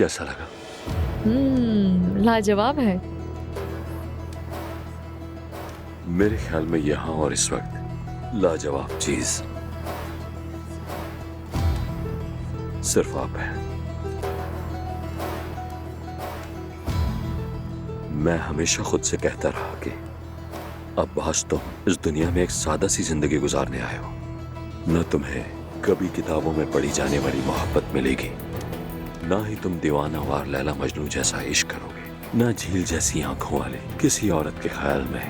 कैसा लगा? लाजवाब है। मेरे ख्याल में यहाँ और इस वक्त लाजवाब चीज सिर्फ आप हैं। मैं हमेशा खुद से कहता रहा कि अब्बास तुम इस दुनिया में एक सादा सी जिंदगी गुजारने आए हो। न तुम्हें कभी किताबों में पढ़ी जाने वाली मोहब्बत मिलेगी, ना ही तुम दीवाना वार लैला मजनू जैसा इश्क करोगे, ना झील जैसी आंखों वाले किसी औरत के ख्याल में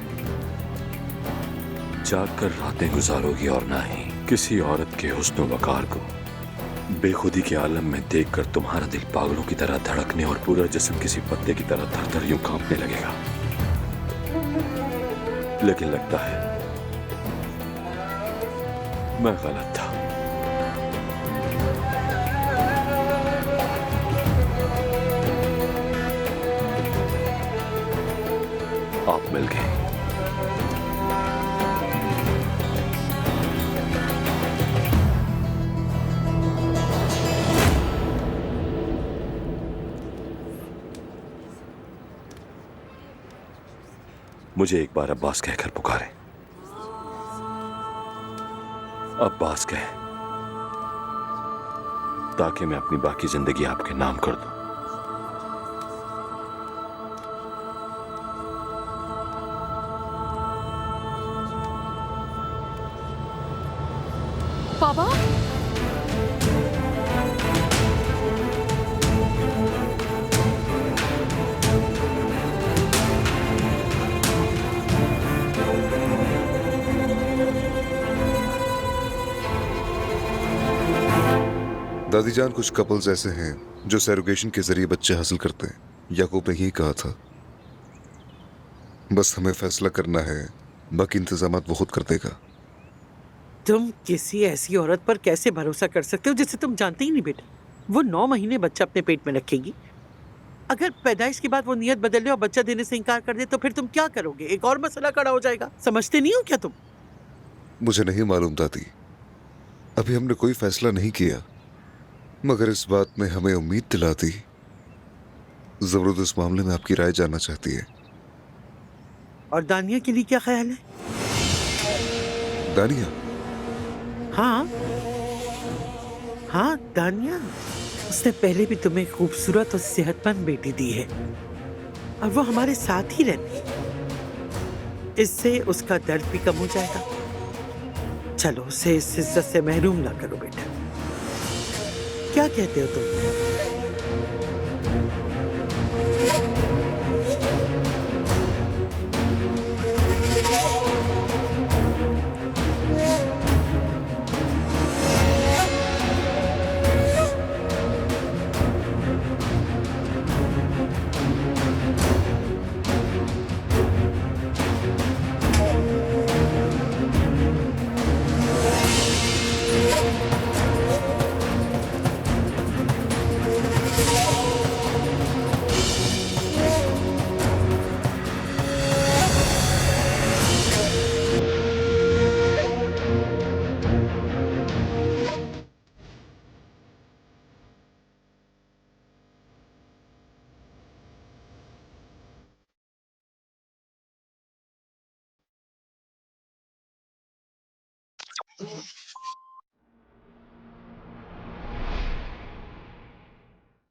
जाग कर रातें गुजारोगी, और ना ही किसी औरत के हुस्न वकार को बेखुदी के आलम में देखकर तुम्हारा दिल पागलों की तरह धड़कने और पूरा जिस्म किसी पत्ते की तरह थर-थर यूं कांपने लगेगा। लेकिन लगता है मैं गलत था। आप मिल गए। मुझे एक बार अब्बास कहकर पुकारे। अब्बास कह, ताकि मैं अपनी बाकी जिंदगी आपके नाम कर दूं। पापा, दादी जान, कुछ कपल्स ऐसे हैं जो सैरोगेशन के जरिए बच्चे हासिल करते हैं। याकूब ने यही कहा था, बस हमें फैसला करना है, बाकी इंतजामात वो खुद कर देगा। तुम किसी ऐसी औरत पर कैसे भरोसा कर सकते हो जिसे तुम जानते ही नहीं बेटा। वो 9 महीने बच्चा अपने पेट में रखेगी। अगर पैदाइश के बाद वो नियत बदल ले और बच्चा देने से इनकार कर दे तो फिर तुम क्या करोगे? एक और मसला खड़ा हो जाएगा। समझते नहीं हो क्या तुम? मुझे नहीं मालूम दादी, अभी हमने कोई फैसला नहीं किया, मगर इस बात ने हमें उम्मीद दिला दी। जरूर इस मामले में आपकी राय जानना चाहती है। और दानिया के लिए क्या ख्याल है? दानिया? हाँ हाँ, दानिया। उसने पहले भी तुम्हें खूबसूरत और सेहतमंद बेटी दी है और वो हमारे साथ ही रहती है। इससे उसका दर्द भी कम हो जाएगा। चलो उसे इस इज्जत से महरूम ना करो बेटा। क्या कहते हो तुम?